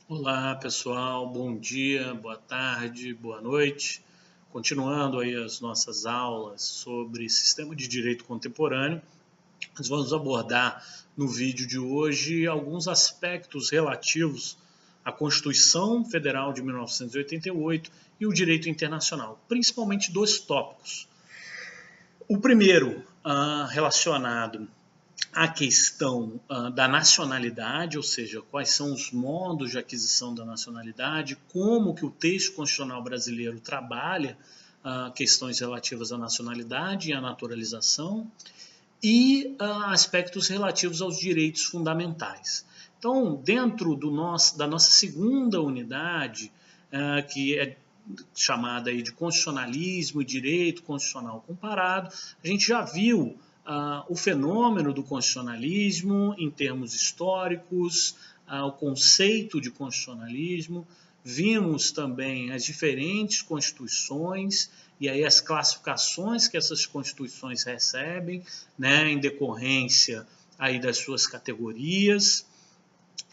Olá pessoal, bom dia, boa tarde, boa noite. Continuando aí as nossas aulas sobre sistema de direito contemporâneo, nós vamos abordar no vídeo de hoje alguns aspectos relativos à Constituição Federal de 1988 e o direito internacional, principalmente dois tópicos. O primeiro, relacionado a questão da nacionalidade, ou seja, quais são os modos de aquisição da nacionalidade, como que o texto constitucional brasileiro trabalha questões relativas à nacionalidade e à naturalização, e aspectos relativos aos direitos fundamentais. Então, dentro da nossa segunda unidade, que é chamada aí de constitucionalismo e direito constitucional comparado, a gente já viu o fenômeno do constitucionalismo em termos históricos, o conceito de constitucionalismo, vimos também as diferentes constituições e aí as classificações que essas constituições recebem, né, em decorrência aí das suas categorias.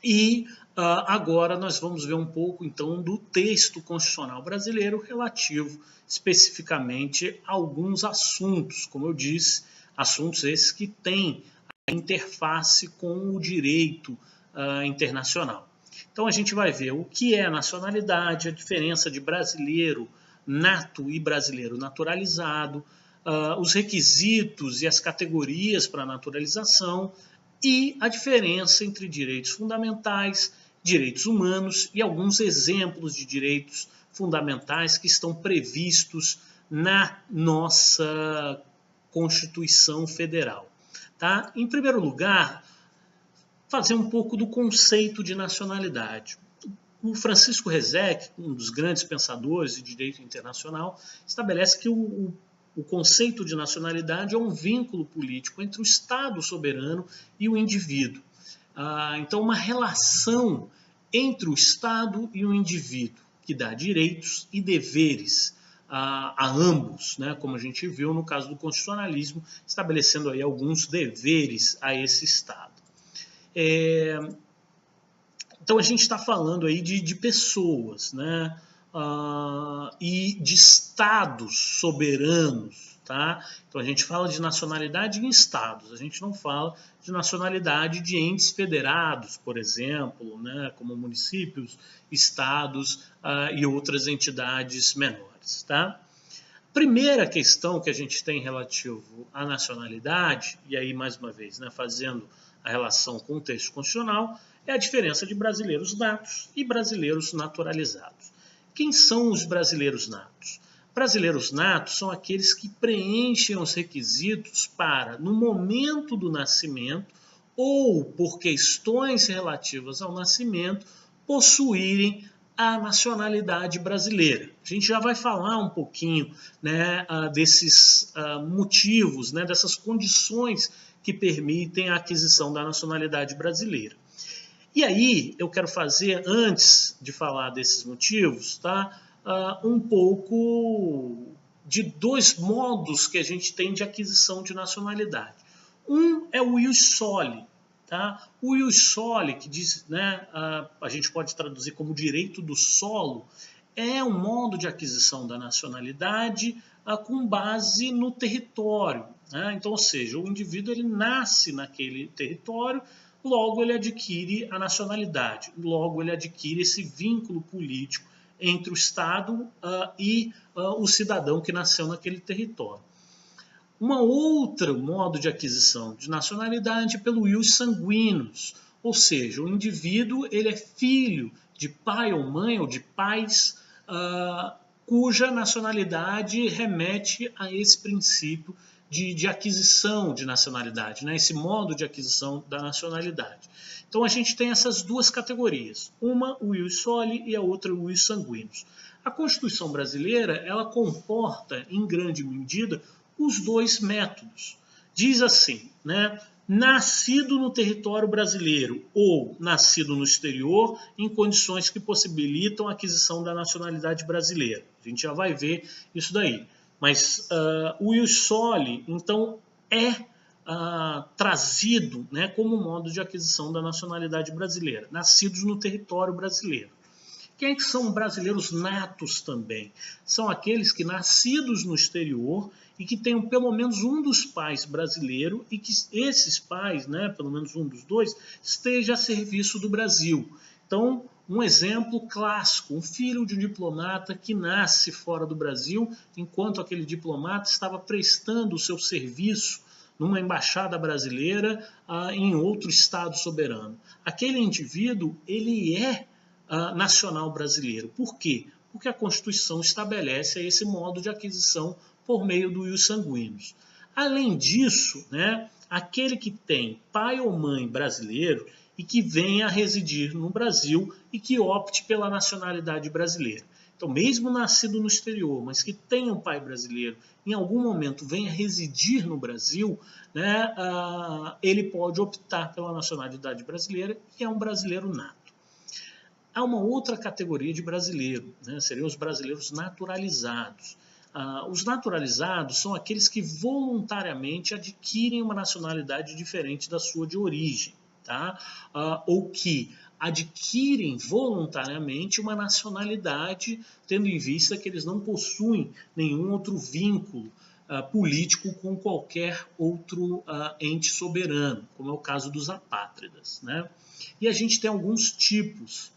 E agora nós vamos ver um pouco então do texto constitucional brasileiro relativo especificamente a alguns assuntos, como eu disse, assuntos esses que têm a interface com o direito internacional. Então a gente vai ver o que é a nacionalidade, a diferença de brasileiro nato e brasileiro naturalizado, os requisitos e as categorias para naturalização e a diferença entre direitos fundamentais, direitos humanos e alguns exemplos de direitos fundamentais que estão previstos na nossa Constituição Federal. Tá? Em primeiro lugar, fazer um pouco do conceito de nacionalidade. O Francisco Rezec, um dos grandes pensadores de direito internacional, estabelece que o conceito de nacionalidade é um vínculo político entre o Estado soberano e o indivíduo. Então, uma relação entre o Estado e o indivíduo, que dá direitos e deveres a ambos, né? Como a gente viu no caso do constitucionalismo, estabelecendo aí alguns deveres a esse Estado. Então a gente está falando aí de pessoas, né? E de estados soberanos, tá? Então a gente fala de nacionalidade em estados, a gente não fala de nacionalidade de entes federados, por exemplo, né? Como municípios, estados e outras entidades menores, tá? Primeira questão que a gente tem relativo à nacionalidade, e aí mais uma vez, né, fazendo a relação com o texto constitucional, é a diferença de brasileiros natos e brasileiros naturalizados. Quem são os brasileiros natos? Brasileiros natos são aqueles que preenchem os requisitos para, no momento do nascimento ou por questões relativas ao nascimento, possuírem a nacionalidade brasileira. A gente já vai falar um pouquinho, né, desses motivos, né, dessas condições que permitem a aquisição da nacionalidade brasileira. E aí eu quero fazer, antes de falar desses motivos, tá, um pouco de dois modos que a gente tem de aquisição de nacionalidade. Um é o ius soli. Tá? O ius soli, que diz, né, a gente pode traduzir como direito do solo, é um modo de aquisição da nacionalidade com base no território. Né? Então, ou seja, o indivíduo ele nasce naquele território, logo ele adquire a nacionalidade, logo ele adquire esse vínculo político entre o Estado e o cidadão que nasceu naquele território. Uma outra modo de aquisição de nacionalidade é pelo ius sanguinis, ou seja, o indivíduo ele é filho de pai ou mãe ou de pais cuja nacionalidade remete a esse princípio de aquisição de nacionalidade, né? Esse modo de aquisição da nacionalidade. Então a gente tem essas duas categorias, uma o ius soli e a outra o ius sanguinis. A Constituição brasileira ela comporta em grande medida os dois métodos. Diz assim, né? Nascido no território brasileiro ou nascido no exterior em condições que possibilitam a aquisição da nacionalidade brasileira. A gente já vai ver isso daí. Mas o ius soli, então, é trazido, né, como modo de aquisição da nacionalidade brasileira, nascidos no território brasileiro. Quem é que são brasileiros natos também? São aqueles que nascidos no exterior e que tenham pelo menos um dos pais brasileiro e que esses pais, né, pelo menos um dos dois, esteja a serviço do Brasil. Então, um exemplo clássico, um filho de um diplomata que nasce fora do Brasil, enquanto aquele diplomata estava prestando o seu serviço numa embaixada brasileira em outro estado soberano. Aquele indivíduo, ele é nacional brasileiro. Por quê? Porque a Constituição estabelece esse modo de aquisição por meio do ius sanguinis. Além disso, né, aquele que tem pai ou mãe brasileiro e que venha a residir no Brasil e que opte pela nacionalidade brasileira. Então, mesmo nascido no exterior, mas que tenha um pai brasileiro, em algum momento venha residir no Brasil, né, ele pode optar pela nacionalidade brasileira e é um brasileiro nato. Há uma outra categoria de brasileiro, né, seriam os brasileiros naturalizados. Os naturalizados são aqueles que voluntariamente adquirem uma nacionalidade diferente da sua de origem, tá? Ou que adquirem voluntariamente uma nacionalidade, tendo em vista que eles não possuem nenhum outro vínculo político com qualquer outro ente soberano, como é o caso dos apátridas, né? E a gente tem alguns tipos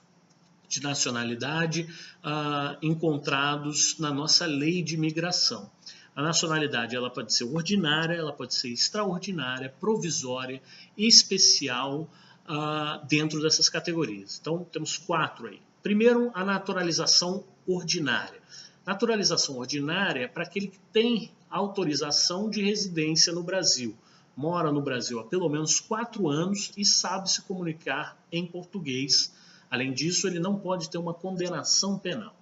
de nacionalidade encontrados na nossa lei de imigração. A nacionalidade ela pode ser ordinária, ela pode ser extraordinária, provisória, especial dentro dessas categorias. Então, temos 4 aí. Primeiro, a naturalização ordinária. Naturalização ordinária é para aquele que tem autorização de residência no Brasil, mora no Brasil há pelo menos 4 anos e sabe se comunicar em português. Além disso, ele não pode ter uma condenação penal.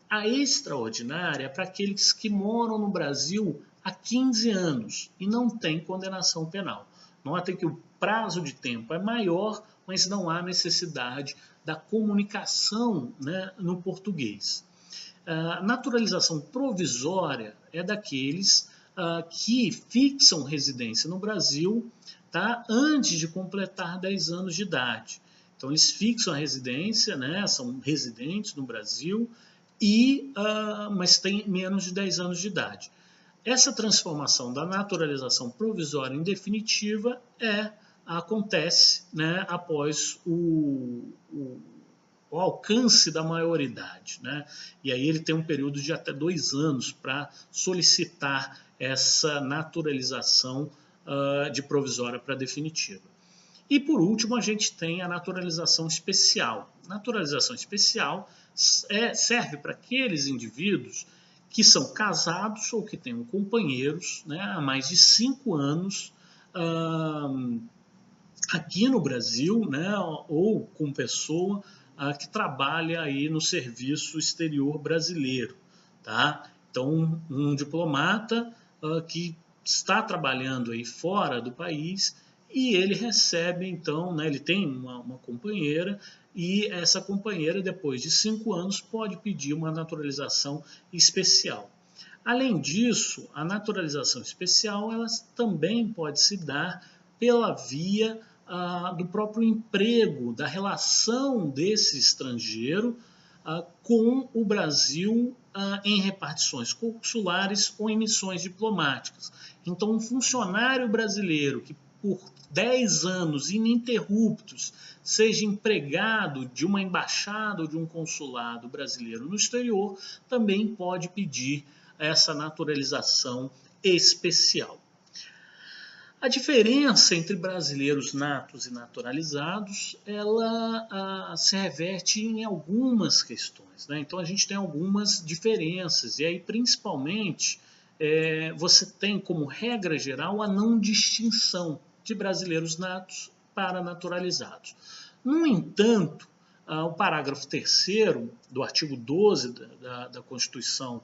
A extraordinária é para aqueles que moram no Brasil há 15 anos e não têm condenação penal. Notem que o prazo de tempo é maior, mas não há necessidade da comunicação, né, no português. A naturalização provisória é daqueles que fixam residência no Brasil, tá, antes de completar 10 anos de idade. Então, eles fixam a residência, né, são residentes no Brasil, mas têm menos de 10 anos de idade. Essa transformação da naturalização provisória em definitiva acontece, né, após o alcance da maioridade, né? E aí ele tem um período de até 2 anos para solicitar essa naturalização de provisória para definitiva. E por último, a gente tem a naturalização especial. Naturalização especial serve para aqueles indivíduos que são casados ou que tenham companheiros, né, há mais de 5 anos aqui no Brasil, né, ou com pessoa que trabalha aí no serviço exterior brasileiro, tá? Então, um diplomata que está trabalhando aí fora do país e ele recebe, então, né, ele tem uma companheira e essa companheira, depois de 5 anos, pode pedir uma naturalização especial. Além disso, a naturalização especial ela também pode se dar pela via do próprio emprego, da relação desse estrangeiro com o Brasil em repartições consulares ou em missões diplomáticas. Então, um funcionário brasileiro que por 10 anos ininterruptos seja empregado de uma embaixada ou de um consulado brasileiro no exterior, também pode pedir essa naturalização especial. A diferença entre brasileiros natos e naturalizados, ela se reverte em algumas questões, né? Então a gente tem algumas diferenças, e aí principalmente você tem como regra geral a não distinção de brasileiros natos para naturalizados. No entanto, o parágrafo 3º do artigo 12 da Constituição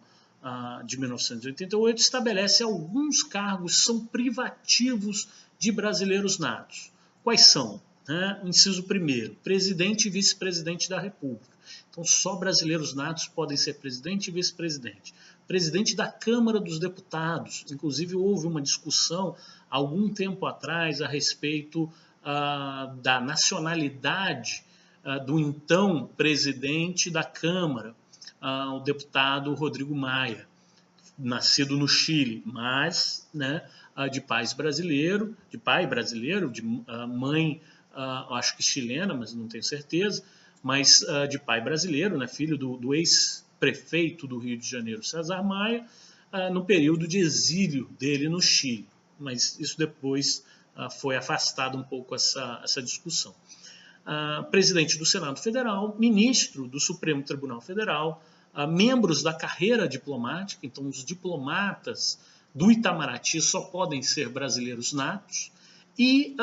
de 1988 estabelece alguns cargos que são privativos de brasileiros natos. Quais são? O inciso 1º, presidente e vice-presidente da República. Então, só brasileiros natos podem ser presidente e vice-presidente. Presidente da Câmara dos Deputados, inclusive houve uma discussão algum tempo atrás a respeito da nacionalidade do então presidente da Câmara, o deputado Rodrigo Maia, nascido no Chile, mas, né, de pai brasileiro, de mãe, acho que chilena, mas não tenho certeza, mas de pai brasileiro, né, filho do ex-prefeito do Rio de Janeiro, César Maia, no período de exílio dele no Chile. Mas isso depois foi afastado um pouco essa discussão. Presidente do Senado Federal, ministro do Supremo Tribunal Federal, membros da carreira diplomática, então os diplomatas do Itamaraty só podem ser brasileiros natos, e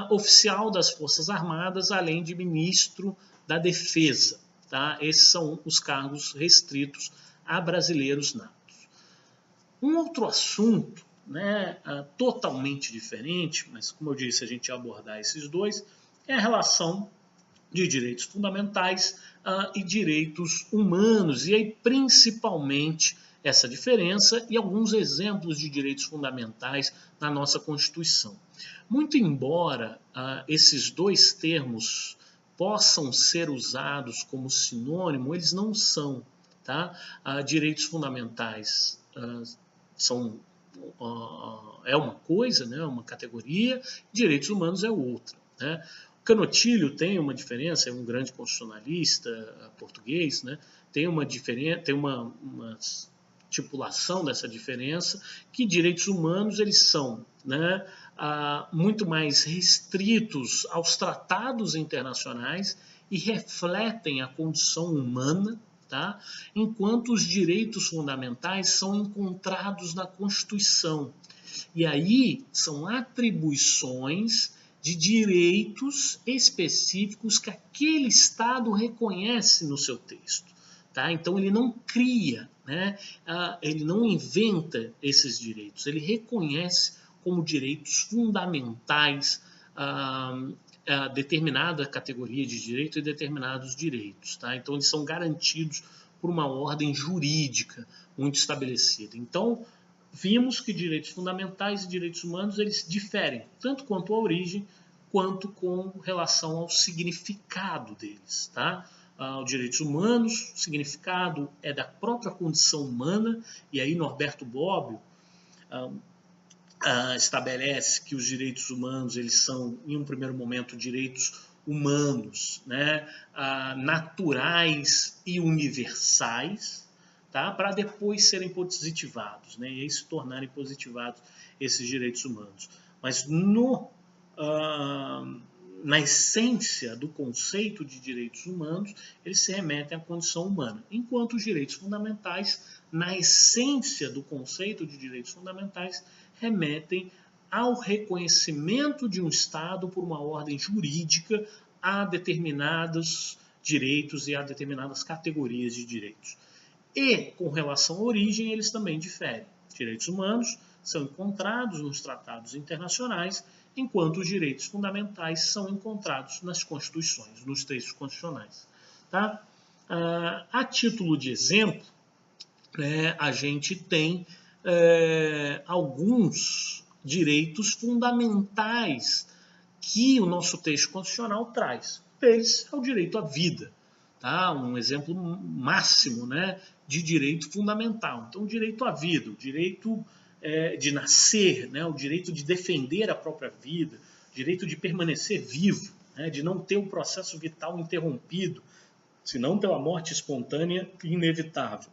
oficial das Forças Armadas, além de ministro da Defesa. Tá? Esses são os cargos restritos a brasileiros natos. Um outro assunto, né, totalmente diferente, mas como eu disse, a gente ia abordar esses dois, é a relação de direitos fundamentais e direitos humanos, e aí principalmente essa diferença e alguns exemplos de direitos fundamentais na nossa Constituição. Muito embora esses dois termos possam ser usados como sinônimo, eles não são. Tá? Direitos fundamentais é uma coisa, né, uma categoria, direitos humanos é outra. Né? Canotilho tem uma diferença, é um grande constitucionalista português, né? Tem uma estipulação dessa diferença, que direitos humanos eles são, né, muito mais restritos aos tratados internacionais e refletem a condição humana, tá? Enquanto os direitos fundamentais são encontrados na Constituição. E aí são atribuições de direitos específicos que aquele Estado reconhece no seu texto. Tá? Então ele não cria, né? Ele não inventa esses direitos, ele reconhece como direitos fundamentais determinada categoria de direito e determinados direitos. Tá? Então eles são garantidos por uma ordem jurídica muito estabelecida. Então vimos que direitos fundamentais e direitos humanos eles diferem, tanto quanto à origem, quanto com relação ao significado deles. Tá? Os direitos humanos, o significado é da própria condição humana, e aí Norberto Bobbio estabelece que os direitos humanos eles são, em um primeiro momento, direitos humanos, né? Naturais e universais, tá? Para depois serem positivados, né? E aí se tornarem positivados esses direitos humanos. Mas na essência do conceito de direitos humanos, eles se remetem à condição humana, enquanto os direitos fundamentais, na essência do conceito de direitos fundamentais, remetem ao reconhecimento de um Estado por uma ordem jurídica a determinados direitos e a determinadas categorias de direitos. E, com relação à origem, eles também diferem. Direitos humanos são encontrados nos tratados internacionais, enquanto os direitos fundamentais são encontrados nas constituições, nos textos constitucionais. Tá? A título de exemplo, a gente tem alguns direitos fundamentais que o nosso texto constitucional traz. Deles é o direito à vida, tá? Um exemplo máximo, né, de direito fundamental. Então, o direito à vida, o direito de nascer, né, o direito de defender a própria vida, o direito de permanecer vivo, né, de não ter o processo vital interrompido, senão pela morte espontânea e inevitável.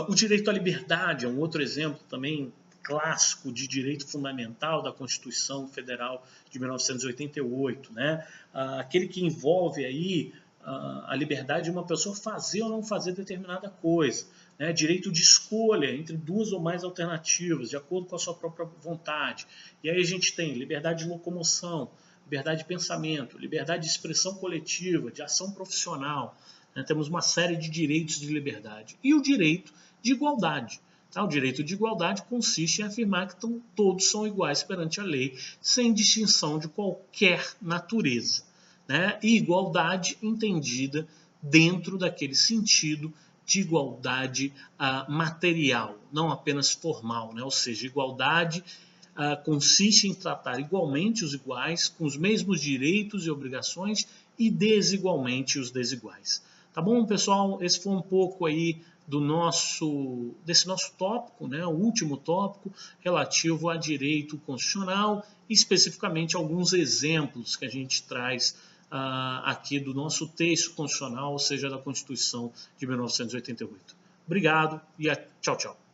O direito à liberdade é um outro exemplo também clássico de direito fundamental da Constituição Federal de 1988, né? Aquele que envolve aí a liberdade de uma pessoa fazer ou não fazer determinada coisa, né? Direito de escolha entre duas ou mais alternativas, de acordo com a sua própria vontade. E aí a gente tem liberdade de locomoção, liberdade de pensamento, liberdade de expressão coletiva, de ação profissional. Temos uma série de direitos de liberdade. E o direito de igualdade. O direito de igualdade consiste em afirmar que todos são iguais perante a lei, sem distinção de qualquer natureza. Né? E igualdade entendida dentro daquele sentido de igualdade material, não apenas formal, né? Ou seja, igualdade consiste em tratar igualmente os iguais, com os mesmos direitos e obrigações, e desigualmente os desiguais. Tá bom, pessoal? Esse foi um pouco aí desse nosso tópico, né? O último tópico relativo a direito constitucional, especificamente alguns exemplos que a gente traz aqui do nosso texto constitucional, ou seja, da Constituição de 1988. Obrigado e tchau, tchau.